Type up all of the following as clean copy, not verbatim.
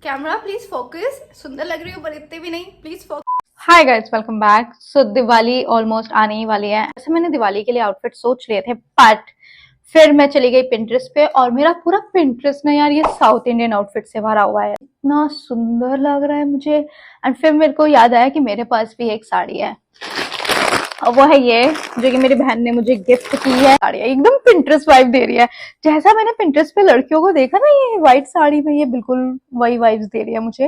Camera please focus. सुंदर लग रही हो पर इतने भी नहीं, please focus. Hi guys, welcome back. So Diwali almost आने ही वाली है। ऐसे मैंने दिवाली के लिए आउटफिट सोच लिए थे, बट फिर मैं चली गई पिंटरेस्ट पे और मेरा पूरा पिंटरेस्ट ना यार ये साउथ इंडियन आउटफिट से भरा हुआ है। इतना सुंदर लग रहा है मुझे। एंड फिर मेरे को याद आया कि मेरे पास भी एक साड़ी है, और वो है ये जो कि मेरी बहन ने मुझे गिफ्ट की है। साड़ी एकदम पिंटरेस्ट वाइब दे रही है। जैसा मैंने पिंटरेस्ट पे लड़कियों को देखा ना ये व्हाइट साड़ी में, ये बिल्कुल वही वाइब्स दे रही है मुझे।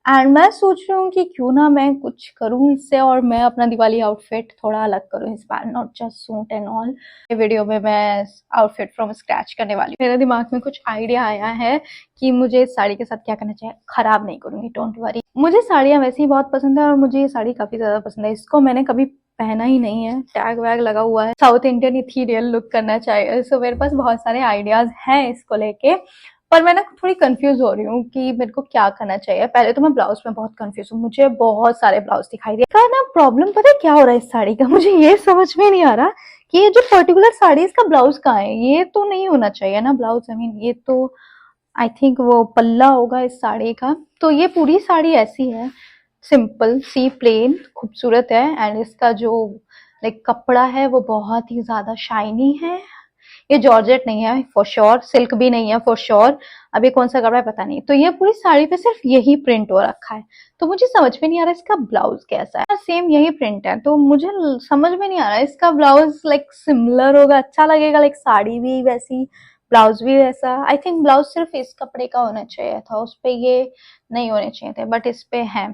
एंड मैं सोच रही हूँ कि क्यों ना मैं कुछ करूँ इससे और मैं अपना दिवाली आउटफिट थोड़ा अलग करूँ इस बार, not just suit and all. ये वीडियो में मैं आउटफिट फ्रॉम स्क्रैच करने वाली हूँ। मेरे दिमाग में कुछ आइडिया आया है कि मुझे इस साड़ी के साथ क्या करना चाहिए। खराब नहीं करूंगी, डोंट वरी। मुझे साड़ियाँ वैसे ही बहुत पसंद है और मुझे ये साड़ी काफी ज्यादा पसंद है। इसको मैंने कभी पहना ही नहीं है, टैग वैग लगा हुआ है। साउथ इंडियन इथीरियल लुक करना चाहिए। सो मेरे पास बहुत सारे आइडियाज हैं इसको लेके, पर मैं ना थोड़ी कंफ्यूज हो रही हूँ कि मेरे को क्या करना चाहिए। पहले तो मैं ब्लाउज में बहुत कंफ्यूज हूँ, मुझे बहुत सारे ब्लाउज दिखाई दे का ना। प्रॉब्लम पता है क्या हो रहा है इस साड़ी का, मुझे ये समझ में नहीं आ रहा कि ये जो पर्टिकुलर साड़ी इसका ब्लाउज कहाँ है। ये तो नहीं होना चाहिए ना ब्लाउज, आई मीन ये तो आई थिंक वो पल्ला होगा इस साड़ी का। तो ये पूरी साड़ी ऐसी है, सिंपल सी प्लेन, खूबसूरत है। एंड इसका जो लाइक कपड़ा है वो बहुत ही ज्यादा शाइनी है। ये जॉर्जेट नहीं है फॉर श्योर, सिल्क भी नहीं है फॉर श्योर। अब ये कौन सा कपड़ा है पता नहीं। तो ये पूरी साड़ी पे सिर्फ यही प्रिंट हो रखा है, तो मुझे समझ में नहीं आ रहा इसका ब्लाउज कैसा है। सेम यही प्रिंट है, तो मुझे समझ में नहीं आ रहा इसका ब्लाउज लाइक सिमिलर होगा, अच्छा लगेगा, लाइक साड़ी भी वैसी ब्लाउज भी वैसा। आई थिंक ब्लाउज सिर्फ इस कपड़े का होना चाहिए था, उस पे ये नहीं होने चाहिए थे, बट इस पे है।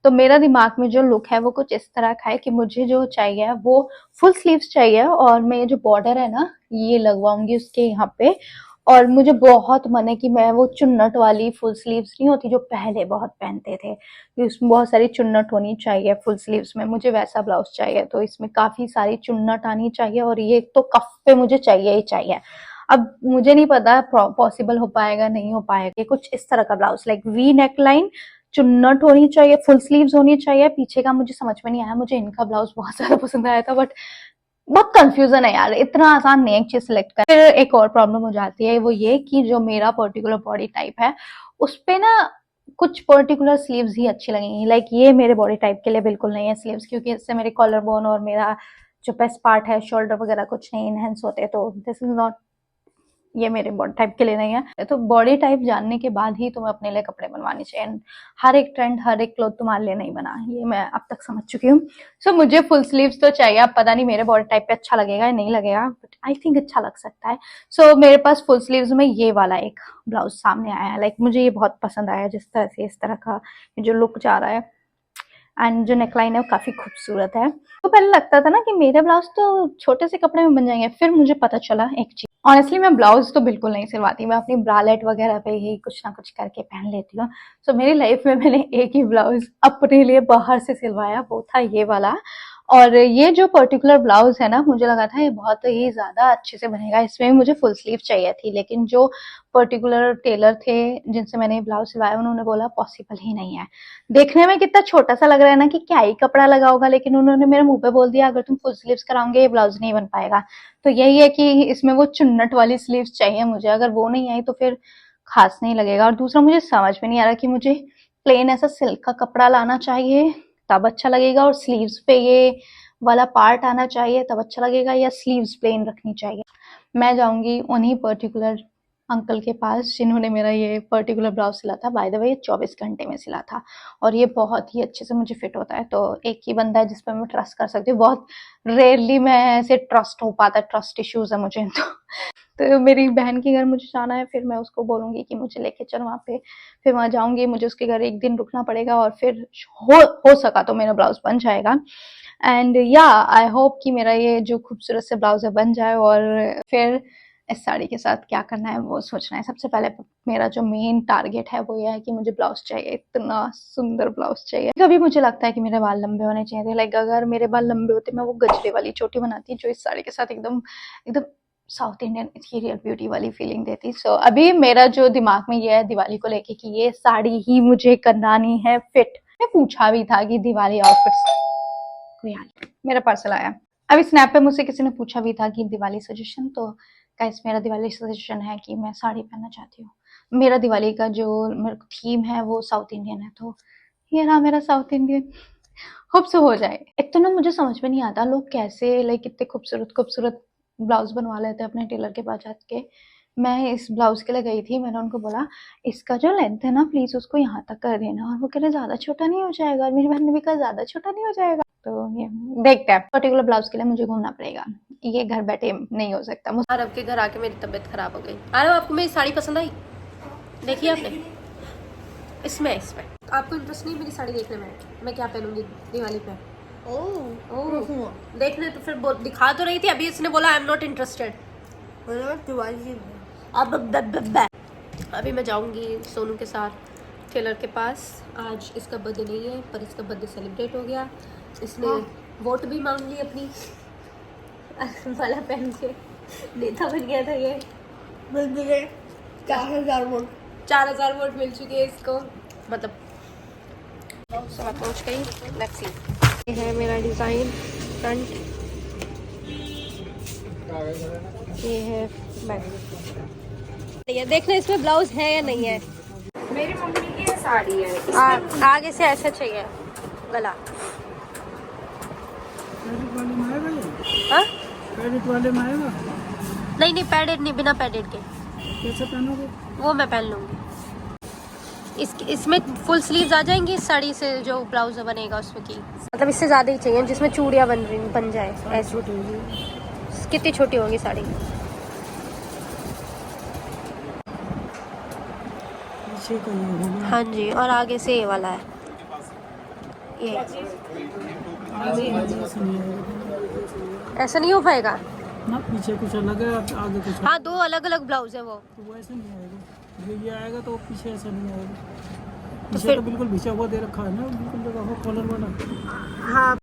तो मेरा दिमाग में जो लुक है वो कुछ इस तरह का है कि मुझे जो चाहिए वो फुल स्लीव्स चाहिए, और मैं ये जो बॉर्डर है ना ये लगवाऊंगी उसके यहाँ पे। और मुझे बहुत मन है कि मैं वो चुन्नट वाली फुल स्लीव्स नहीं होती जो पहले बहुत पहनते थे, कि उसमें बहुत सारी चुन्नट होनी चाहिए फुल स्लीव्स में, मुझे वैसा ब्लाउज चाहिए। तो इसमें काफी सारी चुन्नट आनी चाहिए और ये तो कफ पे मुझे चाहिए ही चाहिए। अब मुझे नहीं पता पॉसिबल हो पाएगा नहीं हो पाएगा। कुछ इस तरह का blouse like V neckline, चुन्नट होनी चाहिए, फुल स्लीव्स होनी चाहिए। पीछे का मुझे समझ में नहीं आया, मुझे इनका ब्लाउज बहुत ज्यादा पसंद आया था, बट बहुत कंफ्यूजन है यार, इतना आसान नहीं है एक चीज सिलेक्ट कर। फिर एक और प्रॉब्लम हो जाती है, वो ये कि जो मेरा पर्टिकुलर बॉडी टाइप है उस पे ना कुछ पर्टिकुलर स्लीव्स ही अच्छी लगेंगी। लाइक ये मेरे बॉडी टाइप के लिए बिल्कुल नहीं है स्लीव्स, क्योंकि इससे मेरे कॉलर बोन और मेरा जो बेस्ट पार्ट है शोल्डर वगैरह कुछ नहीं इनहेंस होते। तो दिस इज नॉट, ये मेरे बॉडी टाइप के लिए नहीं है। तो बॉडी टाइप जानने के बाद ही तुम्हें अपने लिए कपड़े बनवाने चाहिए। हर एक ट्रेंड, हर एक क्लोथ तुम्हारे लिए नहीं बना, ये मैं अब तक समझ चुकी हूँ। सो मुझे फुल स्लीव्स तो चाहिए। अब पता नहीं मेरे बॉडी टाइप पे अच्छा लगेगा या नहीं लगेगा, बट आई थिंक अच्छा लग सकता है। सो मेरे पास फुल स्लीव्स में ये वाला एक ब्लाउज सामने आया है। लाइक मुझे ये बहुत पसंद आया, जिस तरह से इस तरह का जो लुक जा रहा है। एंड जो नेकलाइन है वो काफी खूबसूरत है। तो पहले लगता था ना कि मेरे ब्लाउज तो छोटे से कपड़े में बन जाएंगे, फिर मुझे पता चला एक चीज। ऑनेस्टली मैं ब्लाउज तो बिल्कुल नहीं सिलवाती, मैं अपनी ब्रालेट वगैरह पे ही कुछ ना कुछ करके पहन लेती हूँ। सो मेरी लाइफ में मैंने एक ही ब्लाउज अपने लिए बाहर से सिलवाया, वो था ये वाला। और ये जो पर्टिकुलर ब्लाउज है ना, मुझे लगा था ये बहुत ही ज्यादा अच्छे से बनेगा, इसमें मुझे फुल स्लीव चाहिए थी। लेकिन जो पर्टिकुलर टेलर थे जिनसे मैंने ब्लाउज सिलवाया, उन्होंने बोला पॉसिबल ही नहीं है। देखने में कितना छोटा सा लग रहा है ना कि क्या ही कपड़ा लगा होगा, लेकिन उन्होंने मेरे मुंह पे बोल दिया अगर तुम फुल स्लीव्स कराओगे ये ब्लाउज नहीं बन पाएगा। तो यही है कि इसमें वो चुन्नट वाली स्लीव्स चाहिए मुझे, अगर वो नहीं आई तो फिर खास नहीं लगेगा। और दूसरा मुझे समझ में नहीं आ रहा कि मुझे प्लेन ऐसा सिल्क का कपड़ा लाना चाहिए तब अच्छा लगेगा, और स्लीव्स पे ये वाला पार्ट आना चाहिए तब अच्छा लगेगा, या स्लीव्स प्लेन रखनी चाहिए। मैं जाऊंगी उन्हीं पर्टिकुलर अंकल के पास जिन्होंने मेरा ये पर्टिकुलर ब्लाउज सिला था। बाय द वे ये 24 घंटे में सिला था और ये बहुत ही अच्छे से मुझे फिट होता है। तो एक ही बंदा है जिस पर मैं ट्रस्ट कर सकती हूँ। बहुत रेयरली मैं ऐसे ट्रस्ट हो पाता, ट्रस्ट इश्यूज है मुझे तो मेरी बहन के घर मुझे जाना है, फिर मैं उसको बोलूंगी कि मुझे लेके चल वहाँ पे। फिर वहां जाऊंगी, मुझे उसके घर एक दिन रुकना पड़ेगा और फिर हो सका तो मेरा ब्लाउज बन जाएगा। एंड या आई होप कि मेरा ये जो खूबसूरत से ब्लाउज है बन जाए। और फिर इस साड़ी के साथ क्या करना है वो सोचना है। सबसे पहले मेरा जो मेन टारगेट है वो ये है कि मुझे ब्लाउज चाहिए, इतना सुंदर ब्लाउज चाहिए। कभी मुझे लगता है कि मेरे बाल लंबे होने चाहिए थे, लाइक अगर मेरे बाल लंबे होते मैं वो गजरे वाली चोटी बनाती जो इस साड़ी के साथ एकदम एकदम साउथ इंडियन इथीरियल ब्यूटी वाली फीलिंग देती। सो अभी मेरा जो दिमाग में ये है दिवाली को लेके कि ये साड़ी ही मुझे करानी है फिट। मैं पूछा भी था कि दिवाली आउटफिट्स, मेरा पार्सल आया। अभी स्नैप पे मुझसे किसी ने पूछा भी था कि दिवाली सजेशन, तो गाइस मेरा दिवाली सजेशन है कि मैं साड़ी पहनना चाहती हूँ। मेरा दिवाली का जो मेरा थीम है वो साउथ इंडियन है, तो ये रहा मेरा साउथ इंडियन। होप सो हो जाए। एक तो ना मुझे समझ में नहीं आता लोग कैसे लाइक इतने खूबसूरत खूबसूरत ब्लाउज बनवा लेते हैं अपने टेलर के पास जाके। मैं इस ब्लाउज के लिए गई थी, मैंने उनको बोला इसका जो लेंथ है ना प्लीज उसको यहाँ तक कर देना, और वो कह रहे ज्यादा छोटा नहीं हो जाएगा, और मेरी बहन ने भी कहा ज्यादा छोटा नहीं हो जाएगा। तो ये देखते हैं, पर्टिकुलर ब्लाउज के लिए मुझे घूमना पड़ेगा, ये घर बैठे नहीं हो सकता। आरव के घर आके मेरी तबीयत खराब हो गई। आरव आपको मेरी साड़ी पसंद आई? देखी आपने? इसमें आपको इंटरेस्ट नहीं मेरी साड़ी देखने में? मैं क्या पहनूंगी दिवाली पे? ओह देखने तो फिर दिखा तो रही थी, अभी इसने बोला आई एम नॉट इंटरेस्टेड। अब अभी मैं जाऊंगी सोनू के साथ टेलर के पास। आज इसका बर्थडे नहीं है पर इसका बर्थडे सेलिब्रेट हो गया। इसने वोट भी मांग ली अपनी वाला पहन के, नेता बन गया था ये। 4,000 वोट मिल चुके हैं इसको, मतलब मैं पहुंच गई। लेट्स सी, ये है मेरा डिज़ाइन फ्रंट, ये है बैक। ये देखना इसमें ब्लाउज है या नहीं है। मेरी मम्मी की साड़ी है, आगे से ऐसा चाहिए गला। हाँ? पैडेड वाले में आएगा? नहीं पैडेड नहीं, बिना पैडेड के। कैसे पहनोगे? वो मैं पहन लूँगी। इसमें फुल स्लीव्स आ जाएंगी इस साड़ी से, जो ब्लाउज बनेगा उसमें की, मतलब इससे ज़्यादा ही चाहिए जिसमें चूड़ियाँ बन जाए ऐसी। छोटी होगी। कितनी छोटी होगी साड़ी? पीछे का ये होगा। हाँ जी, और आगे से ये वाला है ये। ऐसा नहीं हो पाएगा ना, पीछे कुछ अलग है आगे कुछ। हाँ, दो अलग अलग ब्लाउज है वो। तो वो ऐसे नहीं आएगा, ये आएगा तो पीछे ऐसा नहीं आएगा। पीछे फिर तो बिल्कुल भिजा हुआ दे रखा है ना, बिल्कुल लगा हुआ कॉलर वाला। हाँ,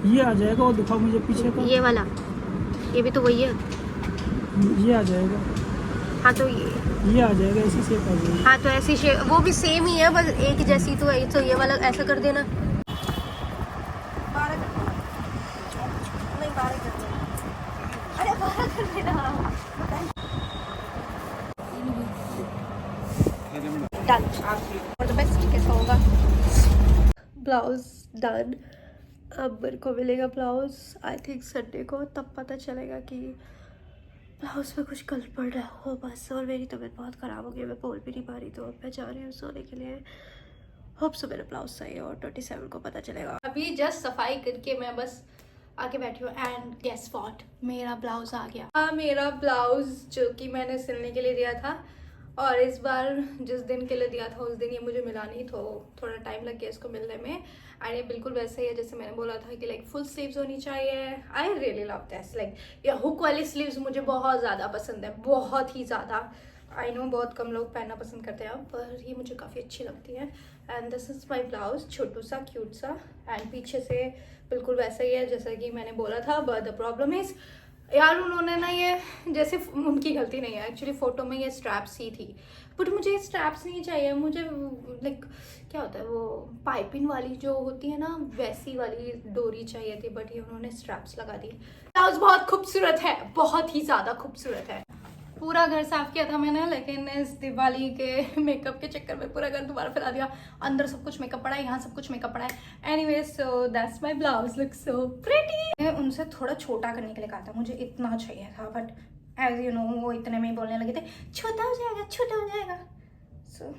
ये आ जाएगा, वो दिखाओ मुझे पीछे का। ये वाला, ये भी तो वही है। ये आ जाएगा। हाँ तो ये आ जाएगा, ऐसी शेप आ जाएगी। हाँ तो ऐसी शेप, वो भी सेम ही है बस एक जैसी तो है। तो ये वाला ऐसा कर देना। डन। और तो बेस्ट कैसा होगा? Blouse done. अब मेरे को मिलेगा ब्लाउज आई थिंक संडे को, तब पता चलेगा कि ब्लाउज में कुछ गड़बड़ रहा हो बस। और मेरी तबीयत बहुत ख़राब हो गई, मैं बोल भी नहीं पा रही, तो अब मैं जा रही हूँ सोने के लिए। होप सो मेरा ब्लाउज सही है और 27 को पता चलेगा। अभी जस्ट सफाई करके मैं बस आके बैठी हूँ एंड गेस व्हाट, मेरा ब्लाउज आ गया। हाँ, मेरा ब्लाउज जो कि मैंने सिलने के लिए दिया था, और इस बार जिस दिन के लिए दिया था उस दिन ये मुझे मिला नहीं, तो थोड़ा टाइम लग गया इसको मिलने में। एंड ये बिल्कुल वैसे ही है जैसे मैंने बोला था कि लाइक फुल स्लीव्स होनी चाहिए। I really love this, like ये हुक वाली स्लीव्स मुझे बहुत ज़्यादा पसंद है, बहुत ही ज़्यादा। आई नो बहुत कम लोग पहनना पसंद करते हैं, पर ये मुझे काफ़ी अच्छी लगती है। And this is my blouse, छोटू सा क्यूट सा, एंड पीछे से बिल्कुल वैसा ही है जैसा कि मैंने बोला था। बट द प्रॉब्लम इज़ यार उन्होंने ना ये, जैसे उनकी गलती नहीं है एक्चुअली, फ़ोटो में ये स्ट्रैप्स ही थी, बट मुझे ये स्ट्रैप्स नहीं चाहिए। मुझे लाइक क्या होता है वो पाइपिंग वाली जो होती है ना, वैसी वाली डोरी चाहिए थी, बट ये उन्होंने स्ट्रैप्स लगा दी। ब्लाउज बहुत खूबसूरत है, बहुत ही ज़्यादा खूबसूरत है। पूरा घर साफ किया था मैंने, लेकिन इस दिवाली के मेकअप के चक्कर में पूरा घर दोबारा फैला दिया। अंदर सब कुछ मेकअप पड़ा है, यहाँ सब कुछ मेकअप पड़ा है। Anyways so that's my blouse, look so pretty. मैं उनसे थोड़ा छोटा करने के लिए कहा था, मुझे इतना चाहिए था, बट एज यू नो वो इतने में ही बोलने लगे थे छोटा हो जाएगा, छोटा हो जाएगा। सो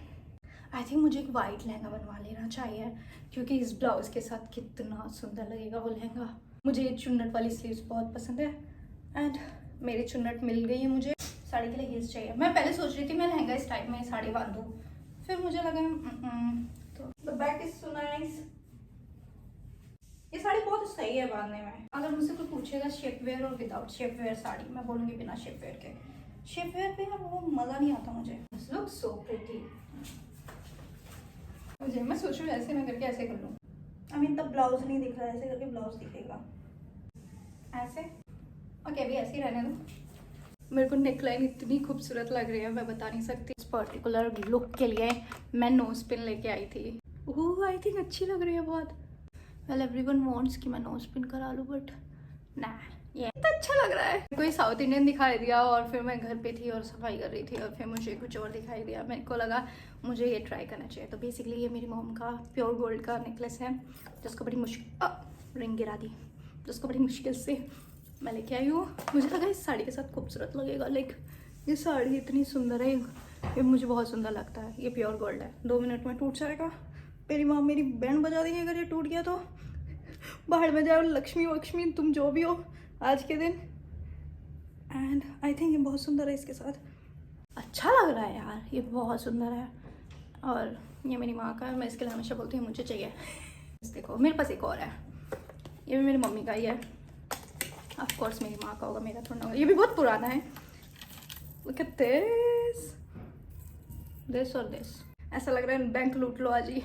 आई थिंक मुझे एक वाइट लहंगा बनवा लेना चाहिए, क्योंकि इस ब्लाउज के साथ कितना सुंदर लगेगा वो लहंगा। मुझे ये चुन्नट वाली स्लीव्स बहुत पसंद है, एंड मेरी चुन्नट मिल गई है। मुझे साड़ी के लिए हील्स चाहिए। मैं पहले सोच रही थी मैं लहंगा इस टाइप में साड़ी बांधूं, फिर मुझे लगा तो बैक इज सो नाइस। ये साड़ी बहुत सही है बांधने में। अगर मुझसे कोई पूछेगा शेप वेयर और विदाउट शेप वेयर साड़ी, मैं बोलूँगी बिना शेप वेयर के। शेप वेयर पे यार वो मज़ा नहीं आता मुझे। Look so pretty. मुझे मैं सोच रही हूँ ऐसे मैं करके ऐसे कर लूँ। आई मीन तब ब्लाउज नहीं दिख रहा है, ऐसे करके ब्लाउज दिखेगा ऐसे। ओके अभी ऐसे ही रहने दो। मेरे को नेकलाइन इतनी खूबसूरत लग रही है, मैं बता नहीं सकती। इस पर्टिकुलर लुक के लिए मैं नोज पिन लेके आई थी। ओह आई थिंक अच्छी लग रही है बहुत। वेल एवरीवन वांट्स कि मैं नोज पिन करा लूँ, बट ना, ये तो अच्छा लग रहा है। कोई साउथ इंडियन दिखाई दिया और फिर मैं घर पे थी और सफाई कर रही थी और फिर मुझे कुछ और दिखाई दिया। मेरे को लगा मुझे ये ट्राई करना चाहिए। तो बेसिकली ये मेरी मॉम का प्योर गोल्ड का नेकलेस है, जिसको बड़ी मुश्किल रिंग गिरा दी, जिसको बड़ी मुश्किल से मैं लेके आई हूँ। मुझे लगा इस साड़ी के साथ खूबसूरत लगेगा। लाइक ये साड़ी इतनी सुंदर है, ये मुझे बहुत सुंदर लगता है। ये प्योर गोल्ड है, 2 मिनट में टूट जाएगा। मेरी माँ मेरी बैंड बजा देंगे अगर ये टूट गया तो। बाहर में जाओ लक्ष्मी वक्ष्मी तुम जो भी हो आज के दिन। एंड आई थिंक ये बहुत सुंदर है, इसके साथ अच्छा लग रहा है यार, ये बहुत सुंदर है। और ये मेरी माँ का है, मैं इसके लिए हमेशा बोलती हूँ मुझे चाहिए। देखो मेरे पास एक और है, ये भी मेरी मम्मी का ही है। ऑफ कोर्स मेरी माँ का होगा, मेरा थोड़ा होगा। ये भी बहुत पुराना है। Look at this और this। ऐसा लग रहा है बैंक लूट लो आज ही।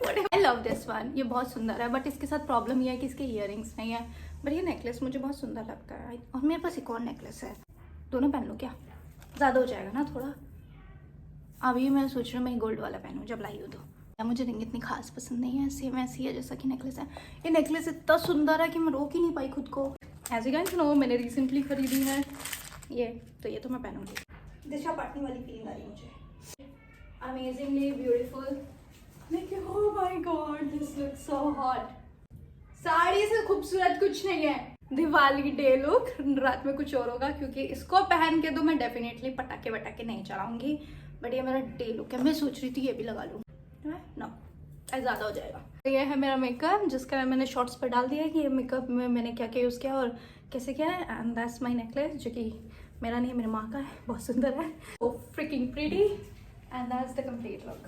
आई लव दिस वन, ये बहुत सुंदर है। बट इसके साथ प्रॉब्लम ये है कि इसके इयररिंग्स नहीं है। बट ये नेकलेस मुझे बहुत सुंदर लगता है। और मेरे पास एक और नेकलेस है, दोनों पहन लो क्या? ज़्यादा हो जाएगा ना थोड़ा। अभी मैं सोच रही हूँ मैं गोल्ड वाला पहनूँ जब लाई हूँ तो। मुझे रिंग इतनी खास पसंद नहीं है, सेम ऐसी है जैसा कि नेकलेस है। ये नेकलेस इतना सुंदर है कि मैं रोक ही नहीं पाई खुद को। एज यू गाइस नो मैंने रिसेंटली खरीदी है ये, तो ये तो मैं पहनूंगी। दिशा पाटनी वाली फीलिंग आ रही है मुझे। Amazingly beautiful. देखिए oh my god this looks so hot। Sari से खूबसूरत कुछ नहीं है। दिवाली डे लुक, रात में कुछ और होगा क्योंकि इसको पहन के तो मैं डेफिनेटली पटाखे वटाखे नहीं चलाऊंगी। बट ये मेरा डे लुक है। मैं सोच रही थी ये भी लगा लूँ, नो ज़्यादा हो जाएगा। तो ये है मेरा मेकअप, जिसका मैंने शॉर्ट्स पर डाल दिया है कि ये मेकअप में मैंने क्या क्या यूज़ किया और कैसे किया है। एंड दैट्स माई नेकलेस, जो कि मेरा नहीं मेरी माँ का है, बहुत सुंदर है। वो freaking pretty and that's the complete look.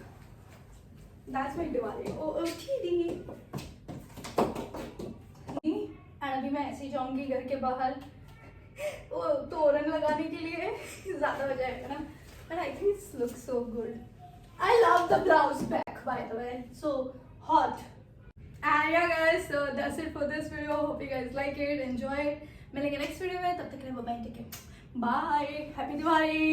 That's my Diwali. OOTD. And अभी मैं ऐसे ही जाऊँगी घर के बाहर वो तोरण लगाने के लिए। ज़्यादा हो जाएगा ना, but I think it's look so good. I love the blouse back by the way, so hot. And yeah guys, so that's it for this video. Hope you guys like it, enjoy it. मिलेंगे next video में, तब तक के लिए bye bye, take care, bye, happy Diwali.